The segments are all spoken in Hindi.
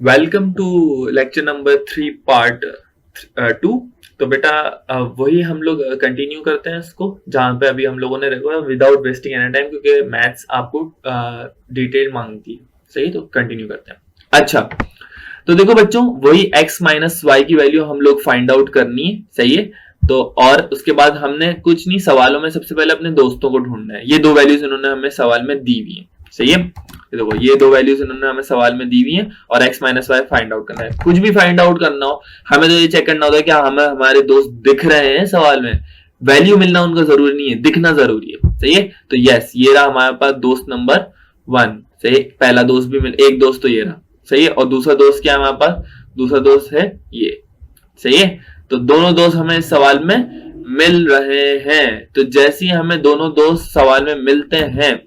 Welcome to lecture number 3 part 2। तो बेटा वही हम लोग कंटिन्यू करते हैं इसको, जहां पे अभी हम लोगों ने रखा विदाउट वेस्टिंग एनी टाइम, क्योंकि मैथ्स आपको डिटेल मांगती है। सही, तो कंटिन्यू करते हैं। अच्छा, तो देखो बच्चों, वही x माइनस वाई की वैल्यू हम लोग फाइंड आउट करनी है। सही है, तो और उसके बाद हमने कुछ नहीं, सवालों में सबसे पहले अपने दोस्तों को ढूंढना है। ये दो वैल्यूज इन्होंने हमें सवाल में दी हुई है। सही है, देखो ये दो वैल्यूज इन्होंने हमें सवाल में दी हुई है और x minus y find out करना है। कुछ भी फाइंड आउट करना हो, हमें तो ये चेक करना होता है कि हमें हमारे दोस्त दिख रहे हैं सवाल में। वैल्यू मिलना उनका जरूरी नहीं है, दिखना जरूरी है। सही है, तो यस, ये रहा हमारे पास दोस्त नंबर 1। सही, पहला दोस्त भी मिल, एक दोस्त तो ये रहा। सही है, और दूसरा दोस्त क्या है हमारे पास? दूसरा दोस्त है ये। सही है, तो दोनों दोस्त हमें इस सवाल में मिल रहे हैं। तो जैसे ही हमें दोनों दोस्त सवाल में मिलते हैं,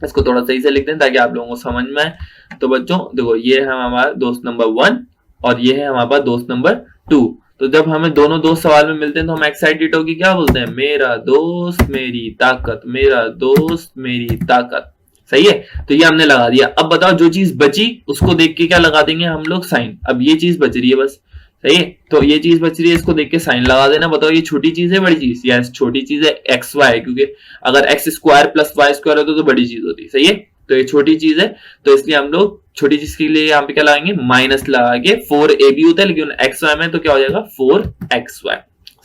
इसको थोड़ा सही से लिखते हैं ताकि आप लोगों को समझ में आए। तो बच्चों देखो, ये है हमारा दोस्त नंबर 1 और ये है हमारे पास दोस्त नंबर 2। तो जब हमें दोनों दोस्त सवाल में मिलते हैं तो हम एक्साइटेड होकर क्या बोलते हैं? मेरा दोस्त मेरी ताकत, मेरा दोस्त मेरी ताकत। सही है, तो ये हमने लगा दिया। अब बताओ, जो चीज बची उसको देख के क्या लगा देंगे हम लोग? साइन। अब ये चीज बच रही है बस। सही है, तो ये चीज बच रही है, इसको देख के साइन लगा देना। बताओ, ये छोटी चीज है बड़ी चीज? यस, छोटी चीज है, एक्स वाई, क्योंकि अगर x square plus y square होता तो बड़ी चीज होती। सही है, तो ये छोटी चीज है, तो इसलिए हम लोग छोटी चीज के लिए यहाँ पे क्या लगाएंगे? माइनस लगा के। 4ab होता है, लेकिन एक्स वाई में तो क्या हो जाएगा? 4xy।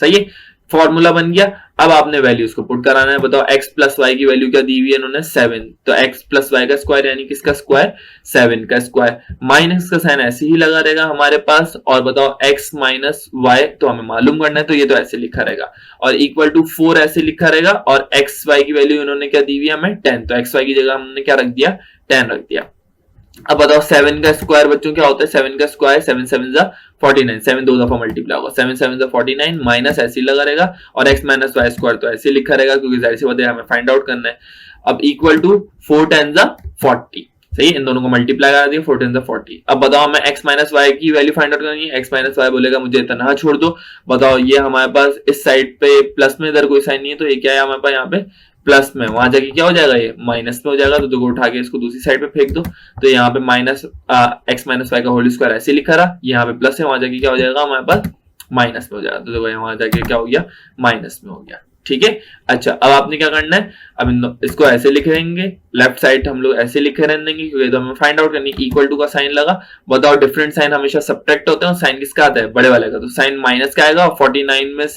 सही है, फॉर्मूला बन गया। अब आपने वैल्यूज को पुट कराना है। बताओ, x प्लस वाई की वैल्यू क्या दी हुई है इन्होंने? 7। तो x प्लस वाई का स्क्वायर यानी किसका स्क्वायर? 7 का स्क्वायर। माइनस का साइन ऐसे ही लगा रहेगा हमारे पास। और बताओ, x माइनस वाई तो हमें मालूम करना है, तो ये तो ऐसे लिखा रहेगा। और इक्वल टू 4 ऐसे लिखा रहेगा। और एक्स वाई की वैल्यू इन्होंने क्या दी हुई है हमें? 10। तो एक्स वाई की जगह हमने क्या रख दिया? 10 रख दिया। अब बताओ, 7 का स्क्वायर बच्चों क्या होता है? 7 का स्क्वायर 7 7 जा 49, 7 दो दफा मल्टीप्लाई होगा, 7 7 जा 49, माइनस ऐसे ही लगा रहेगा। और x माइनस वाई स्क्वायर तो ऐसे लिखा रहेगा, क्योंकि जाहिर सी बात है हमें फाइंड आउट करना है। अब इक्वल टू 4 10 जा 40। सही, इन दोनों को मल्टीप्लाई करा दिया, 4 10 जा 40। अब बताओ, हमें x माइनस वाई की वैल्यू फाइंड आउट करनी है। x माइनस वाई बोलेगा मुझे इतना छोड़ दो। बताओ, ये हमारे पास इस साइड पे प्लस में, इधर कोई साइन नहीं है, तो ये क्या है हमारे पास? यहाँ पे प्लस में, वहां जाके क्या हो जाएगा? ये माइनस में हो जाएगा। तो देखो, उठा के इसको दूसरी साइड पे फेंक दो। तो यहाँ पे माइनस एक्स माइनस वाई का होल स्क्वायर ऐसे लिखा रहा, यहाँ पे प्लस है, वहां जाके क्या हो जाएगा हमारे पास? माइनस में हो जाएगा। तो देखो, वहां जाके क्या हो गया? माइनस में हो गया। ठीक है, अच्छा, अब आपने क्या करना है? अब इसको ऐसे लिख देंगे, लेफ्ट साइड हम लोग ऐसे लिखे रहने देंगे, क्योंकि तो हमें फाइंड आउट करनी है। इक्वल टू का साइन लगा। बताओ, डिफरेंट साइन हमेशा सब्ट्रैक्ट होते हैं, और साइन किसका आता है? बड़े वाले का। तो साइन माइनस का आएगा, और 49 में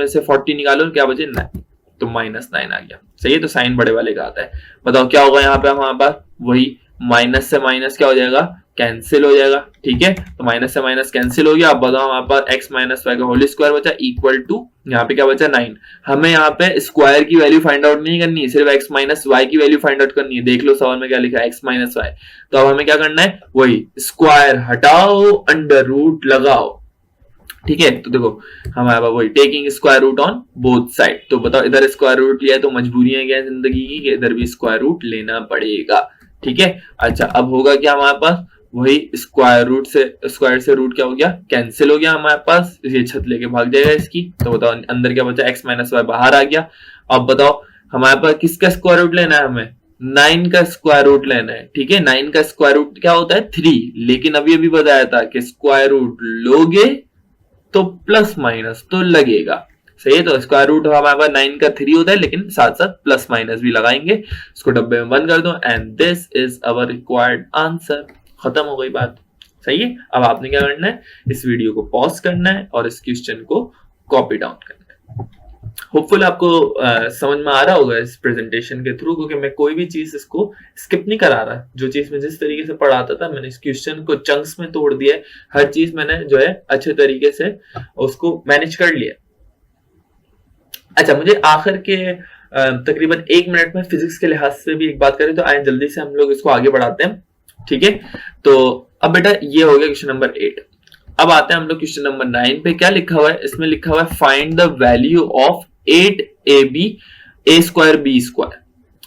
से 40 निकालो, क्या बचे? 9, तो -9 आ गया। सही है, तो साइन बड़े वाले का आता है। बताओ क्या होगा यहाँ पे हमारे पास? वही माइनस से माइनस क्या हो जाएगा? कैंसिल हो जाएगा। ठीक है, तो माइनस से माइनस कैंसिल हो गया। अब बताओ, हमारे पास x माइनस वाई का होल स्क्वायर बचा, इक्वल टू यहाँ पे क्या बचा? 9। हमें यहाँ पे स्क्वायर की वैल्यू फाइंड आउट नहीं करनी है, सिर्फ x माइनस वाई की वैल्यू फाइंड आउट करनी है। देख लो सवाल में क्या लिखा है? x minus y. तो अब हमें क्या करना है? वही स्क्वायर हटाओ, अंडर रूट लगाओ। ठीक है, तो देखो हमारे पास वही taking square root on both side. तो बताओ, इधर स्क्वायर रूट लिया है तो मजबूरियां क्या है जिंदगी की, कि इधर भी स्क्वायर रूट लेना पड़ेगा। ठीक है, अच्छा, अब होगा क्या हमारे पास? वही स्क्वायर रूट से, स्क्वायर से रूट क्या हो गया? कैंसिल हो गया हमारे पास। ये छत लेके भाग जाएगा इसकी। तो बताओ, अंदर क्या बचा? एक्स माइनस वाई बाहर आ गया। अब बताओ, हमारे पास किसका स्क्वायर रूट लेना है? हमें 9 का स्क्वायर रूट लेना है। ठीक है, 9 का स्क्वायर रूट क्या होता है? 3। लेकिन अभी अभी बताया था कि स्क्वायर रूट लोगे तो प्लस माइनस तो लगेगा। सही है, तो स्क्वायर रूट हमारे पास 9 का 3 होता है, लेकिन साथ साथ प्लस माइनस भी लगाएंगे। इसको डब्बे में बंद कर दो, and this is our required answer. खत्म हो गई बात। सही है, अब आपने क्या करना है? इस वीडियो को पॉज करना है और इस क्वेश्चन को कॉपी डाउन करना है। होपफुल आपको समझ में आ रहा होगा इस प्रेजेंटेशन के थ्रू, क्योंकि मैं कोई भी चीज इसको स्किप नहीं करा रहा। जो चीज मैं जिस तरीके से पढ़ाता था, मैंने इस क्वेश्चन को चंक्स में तोड़ दिया है। हर चीज मैंने जो है अच्छे तरीके से उसको मैनेज कर लिया। अच्छा, मुझे आखिर के तकरीबन 1 मिनट में फिजिक्स के लिहाज से भी एक बात करें, तो आए जल्दी से हम लोग इसको आगे बढ़ाते हैं। ठीक है, तो अब बेटा ये हो गया क्वेश्चन नंबर 8। अब आते हैं हम लोग क्वेश्चन नंबर 9 पे। क्या लिखा हुआ है? इसमें लिखा हुआ है find the value of 8ab a square b square,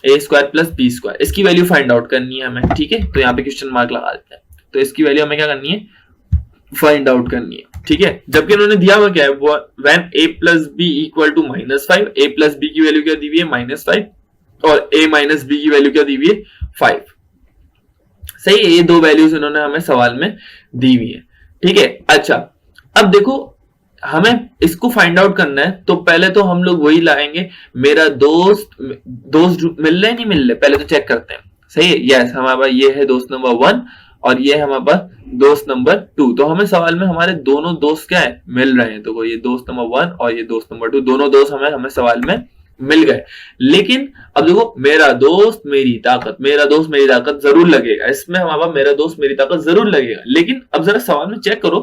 a square plus b square. इसकी वैल्यू फाइंड आउट करनी है हमें। ठीक है, तो यहाँ पे क्वेश्चन मार्क लगा देते हैं। तो इसकी वैल्यू हमें क्या करनी है? फाइंड आउट करनी है। ठीक है, जबकि इन्होंने दिया हुआ क्या है? वो when a plus b equal to -5, a plus b की वैल्यू क्या दी हुई है? -5, और a माइनस b की वैल्यू क्या दी हुई है? 5। सही है, ये दो वैल्यूज इन्होंने हमें सवाल में दी हुई है। ठीक है, अच्छा अब देखो हमें इसको फाइंड आउट करना है, तो पहले तो हम लोग वही लाएंगे, मेरा दोस्त मिल रहे नहीं मिल रहे, पहले तो चेक करते हैं। सही है, यस हमारे पास ये है दोस्त नंबर 1 और ये है हमारे पास दोस्त नंबर 2। तो हमें सवाल में हमारे दोनों दोस्त क्या है, मिल रहे हैं। तो ये दोस्त नंबर 1 और ये दोस्त नंबर 2, दोनों दोस्त हमें सवाल में मिल गए। लेकिन अब देखो, मेरा दोस्त मेरी ताकत, मेरा दोस्त मेरी ताकत जरूर लगेगा, इसमें हमारे पास मेरा दोस्त मेरी ताकत जरूर लगेगा। लेकिन अब जरा सवाल में चेक करो,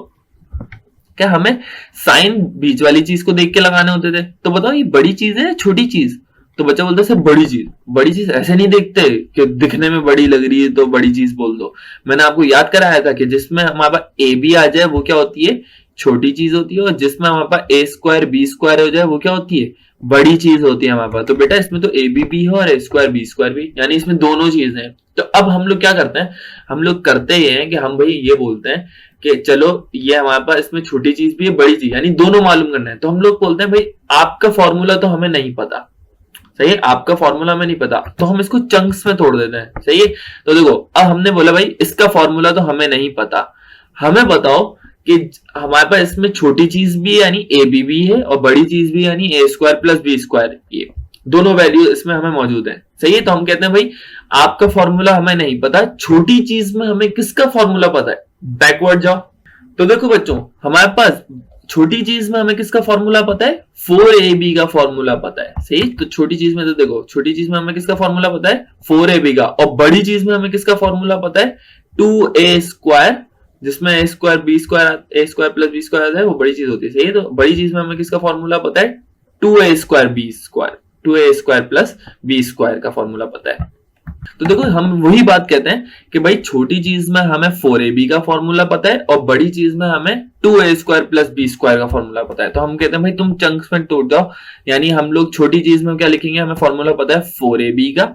क्या हमें साइन बीच वाली चीज को देख के लगाने होते थे? तो बताओ ये बड़ी चीज है छोटी चीज? तो बच्चा बोलता है सर बड़ी चीज। बड़ी चीज ऐसे नहीं देखते कि दिखने में बड़ी लग रही है तो बड़ी चीज बोल दो। मैंने आपको याद कराया था कि जिसमें हमारे पास ए बी आ जाए वो क्या होती है, छोटी चीज होती है, और जिसमें हमारे पास ए स्क्वायर बी स्क्वायर हो जाए वो क्या होती है, बड़ी चीज होती है हमारे पास। तो बेटा इसमें तो ए बी भी है और ए स्क्वायर बी स्क्वायर भी, यानी इसमें दोनों चीजें हैं। तो अब हम लोग क्या करते हैं, हम लोग करते ये हैं कि हम भाई ये बोलते हैं कि चलो ये हमारे पास इसमें छोटी चीज भी है बड़ी चीज, यानी दोनों मालूम करना है। तो हम लोग बोलते हैं भाई आपका फॉर्मूला तो हमें नहीं पता, सही है, आपका फॉर्मूला हमें नहीं पता, तो हम इसको चंक्स में तोड़ देते हैं। सही है, तो देखो अब हमने बोला भाई इसका फॉर्मूला तो हमें नहीं पता, हमें बताओ कि हमारे पास इसमें छोटी चीज भी है यानी ए बी भी है, और बड़ी चीज भी यानी ए स्क्वायर प्लस बी स्क्वायर, ये दोनों वैल्यू इसमें हमें मौजूद है। सही है, तो हम कहते हैं भाई आपका फॉर्मूला हमें नहीं पता, छोटी चीज में हमें किसका फॉर्मूला पता है, बैकवर्ड जाओ। तो देखो बच्चों, हमारे पास छोटी चीज में हमें किसका फॉर्मूला पता है, 4ab का फॉर्मूला पता है। सही, तो छोटी चीज में तो देखो, छोटी चीज में हमें किसका फॉर्मूला पता है, 4ab का, और बड़ी चीज में हमें किसका फॉर्मूला पता है, 2a स्क्वायर, जिसमें ए स्क्वायर बी स्क्वायर, ए स्क्वायर प्लस बी स्क्वायर आता है, वो बड़ी चीज होती है। सही है, तो बड़ी चीज में हमें किसका फॉर्मूला पता है, 2a square b square, 2a square plus b square का फॉर्मूला पता है। तो देखो हम वही बात कहते हैं कि भाई छोटी चीज में हमें 4ab का फॉर्मूला पता है और बड़ी चीज में हमें 2a square plus b square का फॉर्मूला पता है। तो हम कहते हैं भाई तुम चंक्स में तोड़ जाओ, यानी हम लोग छोटी चीज में क्या लिखेंगे, हमें फॉर्मूला पता है 4ab का।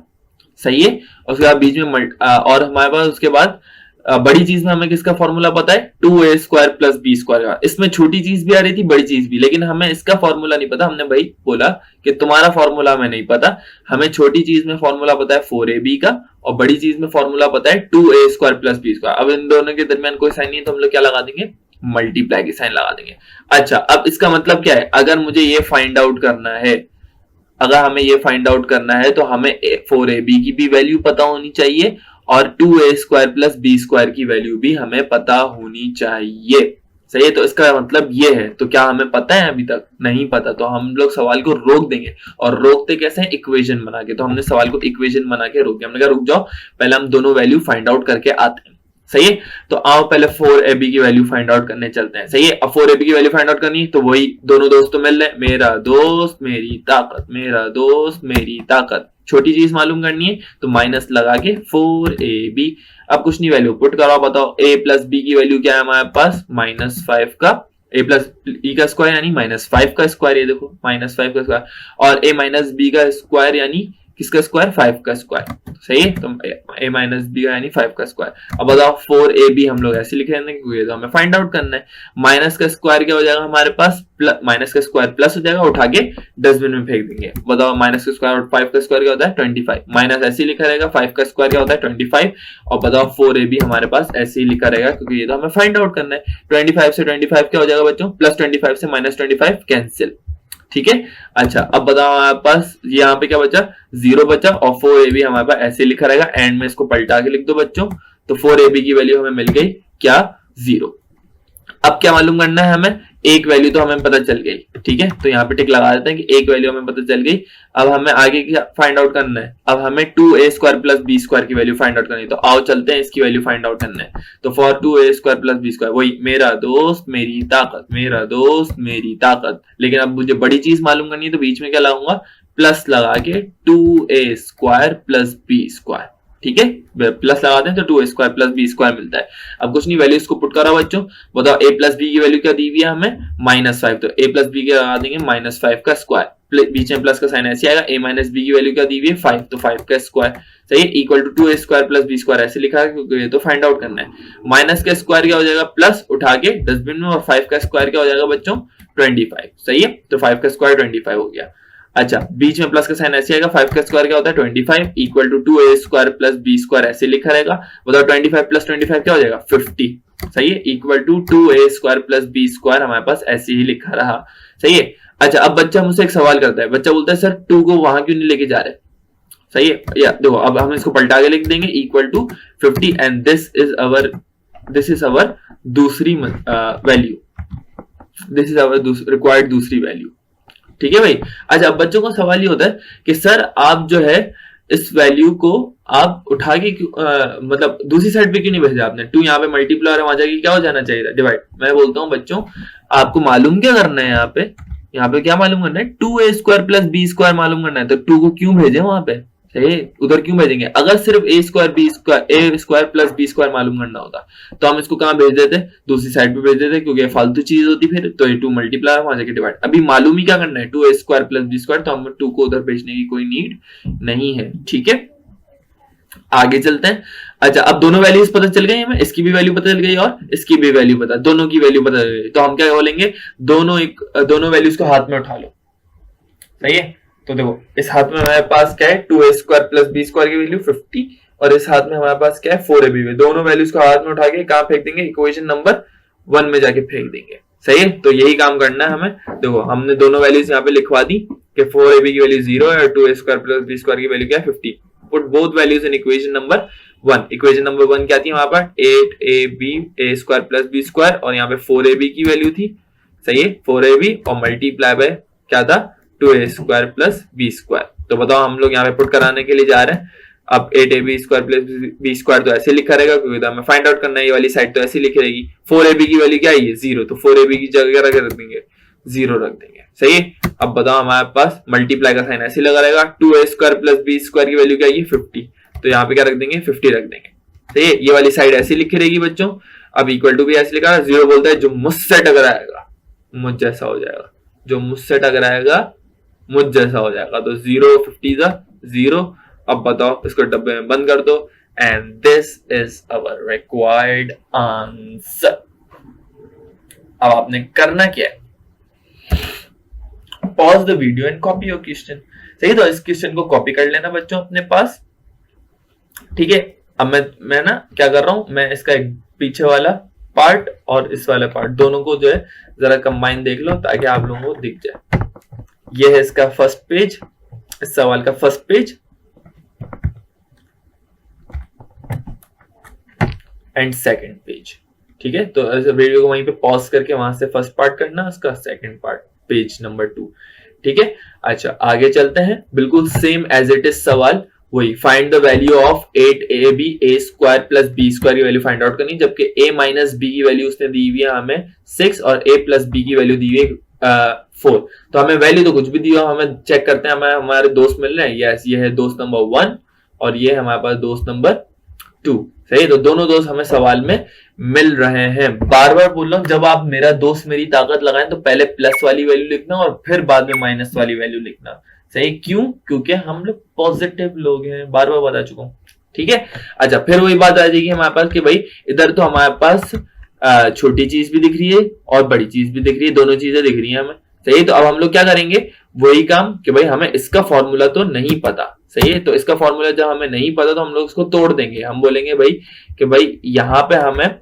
सही है, उसके बाद बीच में और हमारे पास उसके बाद बड़ी चीज में हमें किसका फॉर्मूला पता है, 2a square plus b square का। इसमें छोटी चीज भी आ रही थी बड़ी चीज भी, लेकिन हमें इसका फॉर्मूला नहीं पता। हमने भाई बोला कि तुम्हारा फॉर्मूला हमें नहीं पता, हमें छोटी चीज में फॉर्मूला पता है 4ab का, और बड़ी चीज में फॉर्मूला पता है 2a square plus b square. अब इन दोनों के दरमियान कोई साइन नहीं है, तो हम लोग क्या लगा देंगे, मल्टीप्लाई की साइन लगा देंगे। अच्छा, अब इसका मतलब क्या है, अगर मुझे ये फाइंड आउट करना है, अगर हमें ये फाइंड आउट करना है, तो हमें 4ab की भी वैल्यू पता होनी चाहिए और 2a square plus b square की वैल्यू भी हमें पता होनी चाहिए। सही है, तो इसका मतलब ये है। तो क्या हमें पता है, अभी तक नहीं पता, तो हम लोग सवाल को रोक देंगे। और रोकते कैसे हैं, इक्वेशन बना के। तो हमने सवाल को इक्वेशन बना के रोक दिया, हमने कहा रुक जाओ पहले हम दोनों वैल्यू फाइंड आउट करके आते हैं। सही है, तो आओ पहले 4ab की वैल्यू फाइंड आउट करने चलते हैं। सही है, अब 4ab की वैल्यू फाइंड आउट करनी है, तो वही दोनों दोस्त तो मिल रहे हैं, मेरा दोस्त मेरी ताकत, मेरा दोस्त मेरी ताकत। छोटी चीज मालूम करनी है तो माइनस लगा के 4ab। अब कुछ नहीं, वैल्यू पुट करो, बताओ a प्लस बी की वैल्यू क्या है हमारे पास, -5 का, a प्लस e का स्क्वायर यानी -5 का स्क्वायर, ये देखो -5 का स्क्वायर, और a माइनस बी का स्क्वायर यानी किसका स्क्वायर, 5 का स्क्वायर। सही है, तो a माइनस बी यानी 5 का स्क्वायर। अब बताओ 4ab हम लोग ऐसे लिखे हैं क्योंकि तो हमें फाइंड आउट करना है। माइनस का स्क्वायर क्या हो जाएगा हमारे पास, माइनस का स्क्वायर प्लस हो जाएगा, उठा के डस्टबिन में फेंक देंगे। बताओ माइनस का स्क्वायर और 5 का स्क्वायर क्या होता है, 25। माइनस ऐसे ही लिखा रहेगा, 5 का स्क्वायर क्या होता है 25, और बताओ 4ab हमारे पास ऐसे ही लिखा रहेगा क्योंकि ये तो हमें फाइंड आउट करना है। 25 से 25 क्या हो जाएगा बच्चों, +25 से -25 कैंसिल। ठीक है, अच्छा अब बताओ हमारे पास यहाँ पे क्या बचा, 0 बचा, और 4ab हमारे पास ऐसे लिखा रहेगा, एंड में इसको पलटा के लिख दो बच्चों। तो 4ab की वैल्यू हमें मिल गई क्या, 0। अब क्या मालूम करना है हमें, एक वैल्यू तो हमें पता चल गई। ठीक है, तो यहाँ पे टिक लगा देते हैं कि एक वैल्यू हमें पता चल गई। अब हमें आगे क्या फाइंड आउट करना है, अब हमें 2a square plus b square की वैल्यू फाइंड आउट करनी है। तो आओ चलते हैं इसकी वैल्यू फाइंड आउट करना है। तो for 2a square plus b square, वही मेरा दोस्त मेरी ताकत, मेरा दोस्त मेरी ताकत। लेकिन अब मुझे बड़ी चीज मालूम करनी है, तो बीच में क्या लगाऊंगा, प्लस लगा के 2a square plus b square. ठीक है, प्लस लगाते हैं तो 2a square plus b square मिलता है। अब कुछ नहीं, वैल्यूज को पुट करो बच्चों। बताओ a प्लस बी की वैल्यू क्या दी हुई है हमें, -5, तो a प्लस बी के लगा देंगे -5 का स्क्वायर, बीच में प्लस का साइन ऐसे आएगा। a माइनस बी की वैल्यू क्या दी हुई है 5, तो 5 का स्क्वायर। सही है, equal to 2a square plus b square ऐसे लिखा है क्योंकि ये तो फाइंड आउट करना है। माइनस का स्क्वायर क्या हो जाएगा, प्लस उठा के डस्टबिन में, और 5 का स्क्वायर क्या हो जाएगा बच्चों 25। सही है, तो 5 का स्क्वायर 25 हो गया। अच्छा, बीच में प्लस का साइन ऐसे आएगा, 5 का स्क्वायर क्या होता है 25 equal to 2a square plus b square ऐसे लिखा रहेगा। बताओ 25 प्लस 25 क्या हो जाएगा 50, सही है, equal to 2a square plus b square हमारे पास ऐसे ही लिखा रहा, सही है। अच्छा, अब बच्चा मुझसे एक सवाल करता है, बच्चा बोलता है सर 2 को वहां क्यों नहीं लेके जा रहे, सही है, या देखो अब हम इसको पलटा के लिख देंगे equal to 50 and this is our दूसरी value, this is our required दूसरी वैल्यू, ठीक है भाई। अच्छा, अब बच्चों का सवाल ये होता है कि सर आप जो है इस वैल्यू को आप उठा के मतलब दूसरी साइड पे क्यों नहीं भेजा आपने, 2 यहाँ पे मल्टीप्लाई वहां जाके क्या हो जाना चाहिए था डिवाइड। मैं बोलता हूँ बच्चों आपको मालूम क्या करना है, यहाँ पे क्या मालूम करना है 2a square plus b square मालूम करना है, तो 2 को क्यों भेजे वहां पे, सही, उधर क्यों भेजेंगे। अगर सिर्फ a square plus b square मालूम करना होता तो हम इसको कहां भेज देते, दूसरी साइड पे भेज देते, क्योंकि फालतू चीज होती फिर, तो ये 2 मल्टीप्लाई वहां जाके डिवाइड। अभी मालूम ही क्या करना है 2a square plus b square, तो हम 2 को उधर भेजने की कोई नीड नहीं है, ठीक है। आगे चलते हैं। अच्छा, अब दोनों वैल्यूज पता चल गई हमें, इसकी भी वैल्यू पता चल गई और इसकी भी वैल्यू पता, दोनों की वैल्यू पता चल गई, तो हम क्या बोलेंगे दोनों वैल्यूज को हाथ में उठा लो, सही है। तो देखो इस हाथ में हमारे पास क्या है 2a square plus b square की वैल्यू 50 और इस हाथ में हमारे पास क्या है 4ab, दोनों वैल्यूज को हाथ में उठा के कहां फेंक देंगे, इक्वेशन नंबर 1 में जाके फेंक देंगे, सही है। तो यही काम करना है हमें। देखो हमने दोनों वैल्यूज यहाँ पे लिखवा दी कि 4ab की वैल्यू 0 है और 2a square plus b square की वैल्यू क्या है 50। Put both values in equation number 1। Equation number 1 क्या थी हमारे पास 8ab a square plus b square और यहाँ पे 4ab की वैल्यू थी, सही है, 4ab और मल्टीप्लाई बाय क्या था 2a square plus b square. तो बताओ हम लोग यहाँ पे पुट कराने के लिए जा रहे हैं। अब 8ab square plus b square तो ऐसे लिखा रहेगा क्योंकि तो हमें फाइंड आउट करना है, ये वाली साइड तो ऐसे लिखी रहेगी। 4ab की वैल्यू क्या है ये 0, तो 4ab की जगह रख देंगे 0 रख देंगे, सही है। अब बताओ हमारे पास मल्टीप्लाई का साइन ऐसे लगा रहेगा 2a square plus b square की वैल्यू क्या है 50, तो यहाँ पे क्या रख देंगे 50 रख देंगे, सही है। ये वाली साइड ऐसी लिखी रहेगी बच्चों। अब इक्वल टू भी ऐसे लिखा, 0 बोलता है जो मुझसे टकराएगा मुझ जैसा हो जाएगा, जो मुझसे टकराएगा मुझ जैसा हो जाएगा, तो 0 50 0। अब बताओ इसको डब्बे में बंद कर दो and this is our required answer. अब आपने करना क्या है, pause the video and copy your question, सही। तो इस क्वेश्चन को कॉपी कर लेना बच्चों अपने पास, ठीक है। अब मैं ना क्या कर रहा हूं, मैं इसका एक पीछे वाला पार्ट और इस वाला पार्ट दोनों को जो है जरा कंबाइन देख लो ताकि आप लोगों को दिख जाए। ये है इसका फर्स्ट पेज, इस सवाल का first page and second page, ठीक है। तो वीडियो को वहीं पे पॉज करके वहां से फर्स्ट पार्ट करना, उसका सेकंड पार्ट पेज नंबर 2, ठीक है। अच्छा आगे चलते हैं, बिल्कुल सेम एज इट इज सवाल वही, find the value of 8ab a square plus b square की वैल्यू फाइंड आउट करनी, जबकि a माइनस b की वैल्यू उसने दी हुई है हमें 6 और a प्लस b की वैल्यू दी हुई है 4। तो हमें वैल्यू तो कुछ भी दिया, हमें चेक करते हैं हमें हमारे दोस्त मिल रहे हैं। यस, ये है दोस्त नंबर 1 और ये है हमारे पास दोस्त नंबर 2, सही। तो दोनों दोस्त हमें सवाल में मिल रहे हैं। बार बार बोल रहा हूं, जब आप मेरा दोस्त मेरी ताकत लगाएं तो पहले प्लस वाली वैल्यू लिखना और फिर बाद में माइनस वाली वैल्यू लिखना, सही। क्यों? क्योंकि हम लोग पॉजिटिव लोग हैं, बार बार बता चुका हूं, ठीक है। अच्छा फिर वही बात आ जाएगी हमारे पास कि भाई इधर तो हमारे पास छोटी चीज भी दिख रही है और बड़ी चीज भी दिख रही है, दोनों चीजें दिख रही है हमें, सही है। तो अब हम लोग क्या करेंगे, वही काम कि भाई हमें इसका फॉर्मूला तो नहीं पता, सही है। तो इसका फॉर्मूला जब हमें नहीं पता तो हम लोग इसको तोड़ देंगे। हम बोलेंगे भाई कि भाई यहाँ पे हमें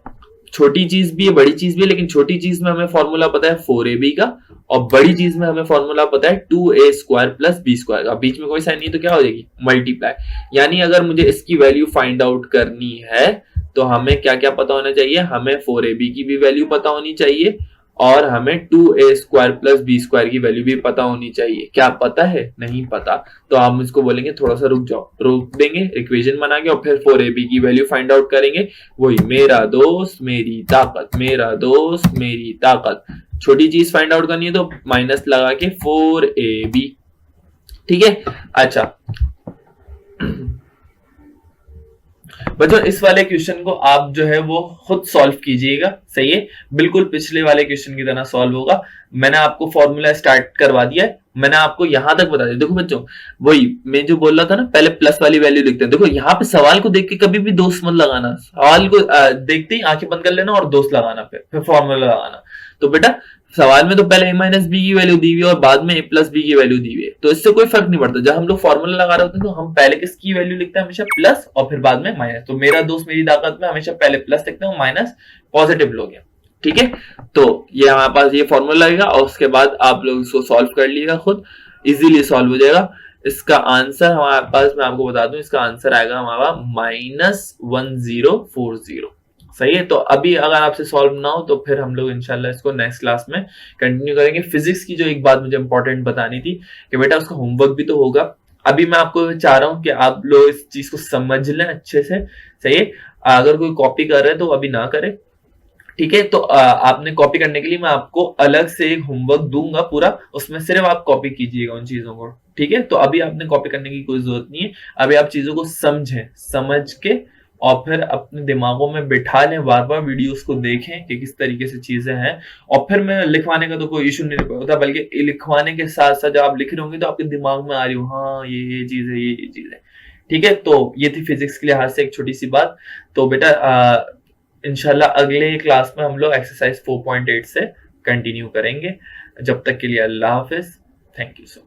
छोटी चीज भी है बड़ी चीज भी है, लेकिन छोटी चीज में हमें फॉर्मूला पता है 4ab का और बड़ी चीज में हमें फॉर्मूला पता है 2a square plus b square का। बीच में कोई साइन नहीं तो क्या हो जाएगी मल्टीप्लाई। यानी अगर मुझे इसकी वैल्यू फाइंड आउट करनी है तो हमें क्या क्या पता होना चाहिए, हमें 4ab की भी वैल्यू पता होनी चाहिए और हमें 2a square plus b square की वैल्यू भी पता होनी चाहिए। क्या पता है? नहीं पता। तो हम इसको बोलेंगे थोड़ा सा रुक जाओ, रोक देंगे इक्वेशन बना के और फिर 4ab की वैल्यू फाइंड आउट करेंगे। वही मेरा दोस्त मेरी ताकत, मेरा दोस्त मेरी ताकत। छोटी चीज फाइंड आउट करनी है तो माइनस लगा के 4ab, ठीक है। अच्छा बच्चों इस वाले क्वेश्चन को आप जो है वो खुद सॉल्व कीजिएगा, सही है। बिल्कुल पिछले वाले क्वेश्चन की तरह सॉल्व होगा। मैंने आपको फॉर्मूला स्टार्ट करवा दिया है, मैंने आपको यहां तक बता दिया। देखो बच्चों वही मैं जो बोल रहा था ना, पहले प्लस वाली वैल्यू लिखते हैं। देखो यहाँ पे सवाल को देख के कभी भी दोस्त मत लगाना, सवाल को देखते ही आंखें बंद कर लेना और दोस्त लगाना, फिर फॉर्मूला लगाना। तो बेटा सवाल में तो पहले a माइनस बी की वैल्यू दी हुई है और बाद में a प्लस बी की वैल्यू दी हुई है, तो इससे कोई फर्क नहीं पड़ता। जब हम लोग फॉर्मूला लगा रहे होते हैं तो हम पहले किसकी वैल्यू लिखते हैं, हमेशा प्लस और फिर बाद में माइनस। तो मेरा दोस्त मेरी ताकत में हमेशा पहले प्लस लिखते हैं, माइनस पॉजिटिव लोग हैं, ठीक है। तो ये हमारे पास ये फॉर्मूला लगेगा और उसके बाद आप लोग इसको सॉल्व कर लीजिएगा खुद, इजीली सॉल्व हो जाएगा। इसका आंसर हमारे पास, मैं आपको बता दूं, इसका आंसर आएगा हमारा -1040। सही है। तो अभी अगर आपसे सॉल्व ना हो तो फिर हम लोग इंशाल्लाह इसको नेक्स्ट क्लास में कंटिन्यू करेंगे। फिजिक्स की जो एक बात मुझे इंपॉर्टेंट बतानी थी कि बेटा उसका होमवर्क भी तो होगा। अभी मैं आपको चाह रहा हूं कि आप लोग इस चीज को समझ लें अच्छे से। सही है। अगर कोई कॉपी कर रहे हैं तो अभी ना करे, ठीक है। तो आपने कॉपी करने के लिए मैं आपको अलग से एक होमवर्क दूंगा पूरा, उसमें सिर्फ आप कॉपी कीजिएगा उन चीजों को, ठीक है। तो अभी आपने कॉपी करने की कोई जरूरत नहीं है। अभी आप चीजों को समझें, समझ के और फिर अपने दिमागों में बिठा लें, बार बार वीडियोस को देखें कि किस तरीके से चीजें हैं। और फिर मैं लिखवाने का तो कोई इशू नहीं होता, बल्कि लिखवाने के साथ साथ जब आप लिख रहे होंगे तो आपके दिमाग में आ रही हो, हाँ ये चीज है, ये चीज है, ठीक है। तो ये थी फिजिक्स के लिहाज से एक छोटी सी बात। तो बेटा इंशाल्लाह अगले क्लास में हम लोग एक्सरसाइज 4.8 से कंटिन्यू करेंगे। जब तक के लिए अल्लाह हाफिज, थैंक यू सो मच।